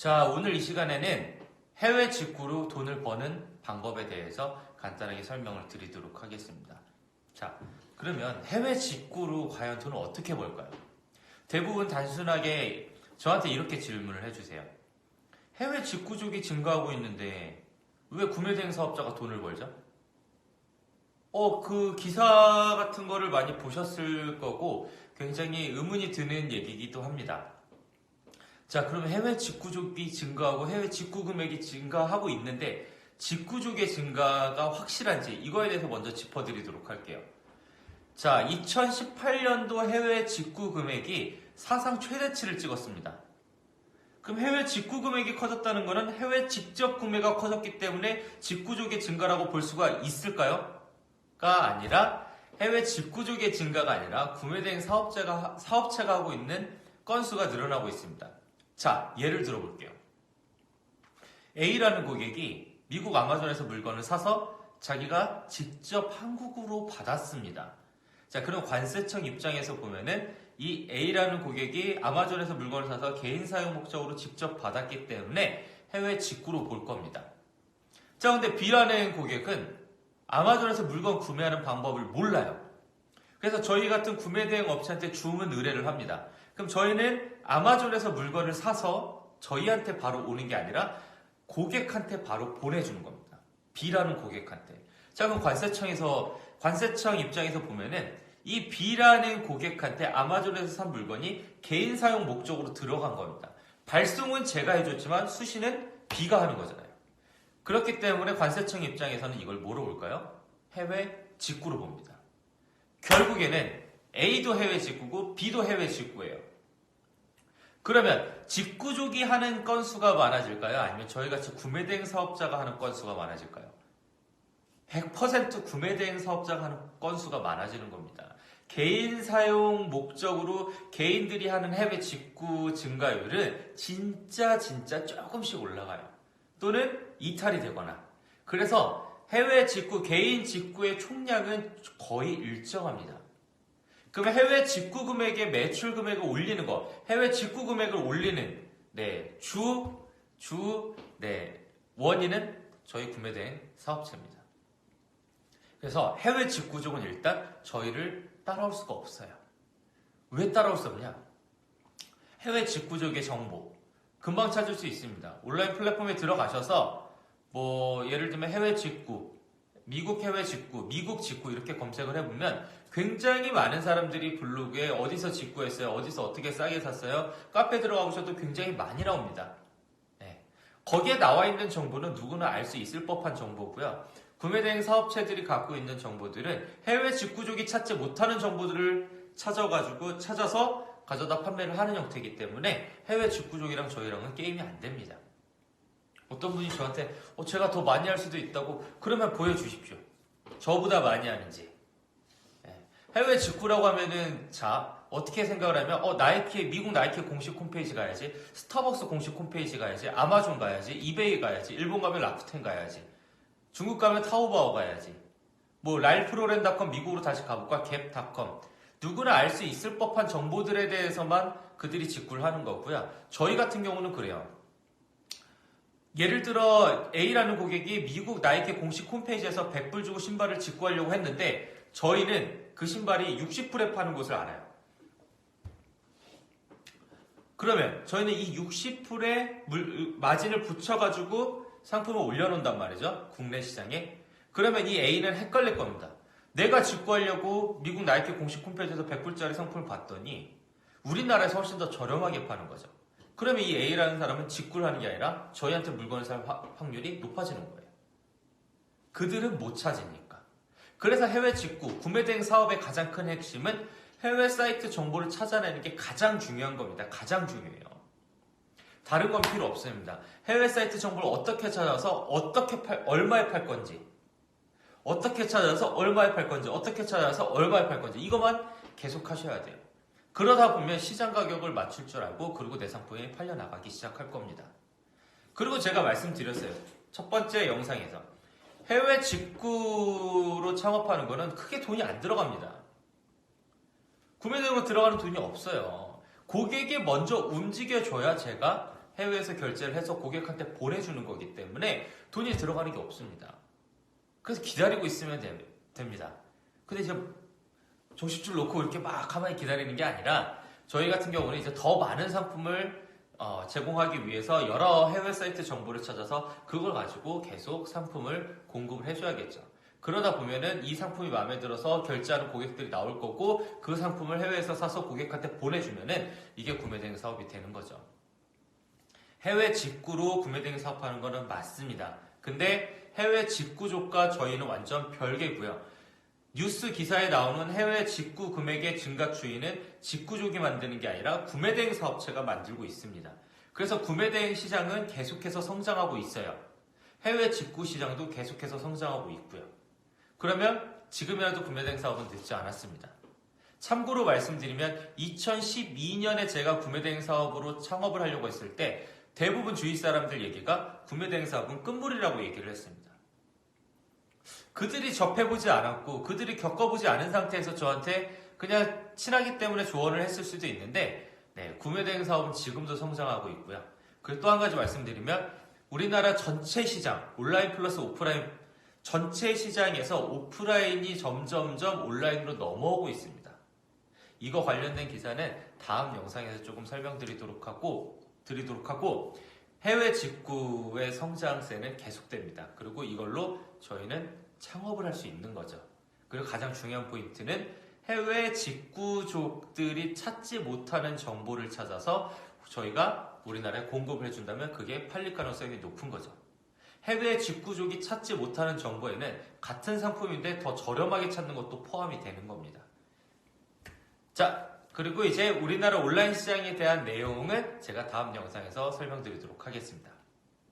자, 오늘 이 시간에는 해외 직구로 돈을 버는 방법에 대해서 간단하게 설명을 드리도록 하겠습니다. 자, 그러면 해외 직구로 과연 돈을 어떻게 벌까요? 대부분 단순하게 저한테 이렇게 질문을 해주세요. 해외 직구족이 증가하고 있는데 왜 구매대행 사업자가 돈을 벌죠? 그 기사 같은 거를 많이 보셨을 거고 굉장히 의문이 드는 얘기이기도 합니다. 자, 그럼 해외 직구족이 증가하고 해외 직구 금액이 증가하고 있는데 직구족의 증가가 확실한지 이거에 대해서 먼저 짚어드리도록 할게요. 자, 2018년도 해외 직구 금액이 사상 최대치를 찍었습니다. 그럼 해외 직구 금액이 커졌다는 것은 해외 직접 구매가 커졌기 때문에 직구족의 증가라고 볼 수가 있을까요? 가 아니라 해외 직구족의 증가가 아니라 구매대행 사업체가 하고 있는 건수가 늘어나고 있습니다. 자, 예를 들어볼게요. A라는 고객이 미국 아마존에서 물건을 사서 자기가 직접 한국으로 받았습니다. 자, 그럼 관세청 입장에서 보면은 이 A라는 고객이 아마존에서 물건을 사서 개인 사용 목적으로 직접 받았기 때문에 해외 직구로 볼 겁니다. 자, 근데 B라는 고객은 아마존에서 물건 구매하는 방법을 몰라요. 그래서 저희 같은 구매대행 업체한테 주문 의뢰를 합니다. 그럼 저희는 아마존에서 물건을 사서 저희한테 바로 오는 게 아니라 고객한테 바로 보내주는 겁니다. B라는 고객한테. 자, 그럼 관세청 입장에서 보면은 이 B라는 고객한테 아마존에서 산 물건이 개인 사용 목적으로 들어간 겁니다. 발송은 제가 해줬지만 수신은 B가 하는 거잖아요. 그렇기 때문에 관세청 입장에서는 이걸 뭐로 볼까요? 해외 직구로 봅니다. 결국에는 A도 해외 직구고 B도 해외 직구예요. 그러면 직구족이 하는 건수가 많아질까요? 아니면 저희같이 구매대행 사업자가 하는 건수가 많아질까요? 100% 구매대행 사업자가 하는 건수가 많아지는 겁니다. 개인 사용 목적으로 개인들이 하는 해외 직구 증가율은 진짜 조금씩 올라가요. 또는 이탈이 되거나. 그래서 해외 직구, 개인 직구의 총량은 거의 일정합니다. 그러면 해외 직구 금액의 매출 금액을 올리는 거, 해외 직구 금액을 올리는 원인은 저희 구매대행 사업체입니다. 그래서 해외 직구족은 일단 저희를 따라올 수가 없어요. 왜 따라올 수 없냐? 해외 직구족의 정보 금방 찾을 수 있습니다. 온라인 플랫폼에 들어가셔서 예를 들면 해외 직구, 미국 해외 직구, 미국 직구 이렇게 검색을 해보면 굉장히 많은 사람들이 블로그에 어디서 직구했어요, 어디서 어떻게 싸게 샀어요, 카페 들어가보셔도 굉장히 많이 나옵니다. 네. 거기에 나와 있는 정보는 누구나 알 수 있을 법한 정보고요. 구매대행 사업체들이 갖고 있는 정보들은 해외 직구족이 찾지 못하는 정보들을 찾아서 가져다 판매를 하는 형태이기 때문에 해외 직구족이랑 저희랑은 게임이 안 됩니다. 어떤 분이 저한테 제가 더 많이 할 수도 있다고 그러면 보여주십시오. 저보다 많이 하는지. 해외 직구라고 하면은 어떻게 생각을 하면 미국 나이키 공식 홈페이지 가야지, 스타벅스 공식 홈페이지 가야지, 아마존 가야지, 이베이 가야지, 일본 가면 라쿠텐 가야지, 중국 가면 타오바오 가야지, 랄프로렌닷컴 미국으로 다시 가볼까, 갭닷컴. 누구나 알 수 있을 법한 정보들에 대해서만 그들이 직구를 하는 거고요. 저희 같은 경우는 그래요. 예를 들어 A라는 고객이 미국 나이키 공식 홈페이지에서 100불 주고 신발을 직구하려고 했는데 저희는 그 신발이 60불에 파는 곳을 알아요. 그러면 저희는 이 60불에 마진을 붙여가지고 상품을 올려놓는단 말이죠. 국내 시장에. 그러면 이 A는 헷갈릴 겁니다. 내가 직구하려고 미국 나이키 공식 홈페이지에서 100불짜리 상품을 봤더니 우리나라에서 훨씬 더 저렴하게 파는 거죠. 그러면 이 A라는 사람은 직구를 하는 게 아니라 저희한테 물건을 살 확률이 높아지는 거예요. 그들은 못 찾으니까. 그래서 해외 직구, 구매대행 사업의 가장 큰 핵심은 해외 사이트 정보를 찾아내는 게 가장 중요한 겁니다. 가장 중요해요. 다른 건 필요 없습니다. 해외 사이트 정보를 어떻게 찾아서 얼마에 팔 건지, 어떻게 찾아서 얼마에 팔 건지, 어떻게 찾아서 얼마에 팔 건지 이것만 계속 하셔야 돼요. 그러다 보면 시장 가격을 맞출 줄 알고 그리고 내 상품이 팔려나가기 시작할 겁니다. 그리고 제가 말씀드렸어요. 첫 번째 영상에서 해외 직구로 창업하는 거는 크게 돈이 안 들어갑니다. 구매대행으로 들어가는 돈이 없어요. 고객이 먼저 움직여줘야 제가 해외에서 결제를 해서 고객한테 보내주는 거기 때문에 돈이 들어가는 게 없습니다. 그래서 기다리고 있으면 됩니다. 근데 이제 종식줄 놓고 이렇게 막 가만히 기다리는 게 아니라 저희 같은 경우는 이제 더 많은 상품을 제공하기 위해서 여러 해외 사이트 정보를 찾아서 그걸 가지고 계속 상품을 공급을 해줘야겠죠. 그러다 보면은 이 상품이 마음에 들어서 결제하는 고객들이 나올 거고 그 상품을 해외에서 사서 고객한테 보내주면은 이게 구매대행 사업이 되는 거죠. 해외 직구로 구매대행 사업하는 거는 맞습니다. 근데 해외 직구족과 저희는 완전 별개고요. 뉴스 기사에 나오는 해외 직구 금액의 증가 추이는 직구족이 만드는 게 아니라 구매대행 사업체가 만들고 있습니다. 그래서 구매대행 시장은 계속해서 성장하고 있어요. 해외 직구 시장도 계속해서 성장하고 있고요. 그러면 지금이라도 구매대행 사업은 늦지 않았습니다. 참고로 말씀드리면 2012년에 제가 구매대행 사업으로 창업을 하려고 했을 때 대부분 주위 사람들 얘기가 구매대행 사업은 끝물이라고 얘기를 했습니다. 그들이 접해보지 않았고 그들이 겪어보지 않은 상태에서 저한테 그냥 친하기 때문에 조언을 했을 수도 있는데 구매대행 사업은 지금도 성장하고 있고요. 그리고 또 한 가지 말씀드리면 우리나라 전체 시장, 온라인 플러스 오프라인 전체 시장에서 오프라인이 점점점 온라인으로 넘어오고 있습니다. 이거 관련된 기사는 다음 영상에서 조금 설명드리도록 하고 해외 직구의 성장세는 계속됩니다. 그리고 이걸로 저희는 창업을 할 수 있는 거죠. 그리고 가장 중요한 포인트는 해외 직구족들이 찾지 못하는 정보를 찾아서 저희가 우리나라에 공급을 해준다면 그게 팔릴 가능성이 높은 거죠. 해외 직구족이 찾지 못하는 정보에는 같은 상품인데 더 저렴하게 찾는 것도 포함이 되는 겁니다. 자, 그리고 이제 우리나라 온라인 시장에 대한 내용은 제가 다음 영상에서 설명드리도록 하겠습니다.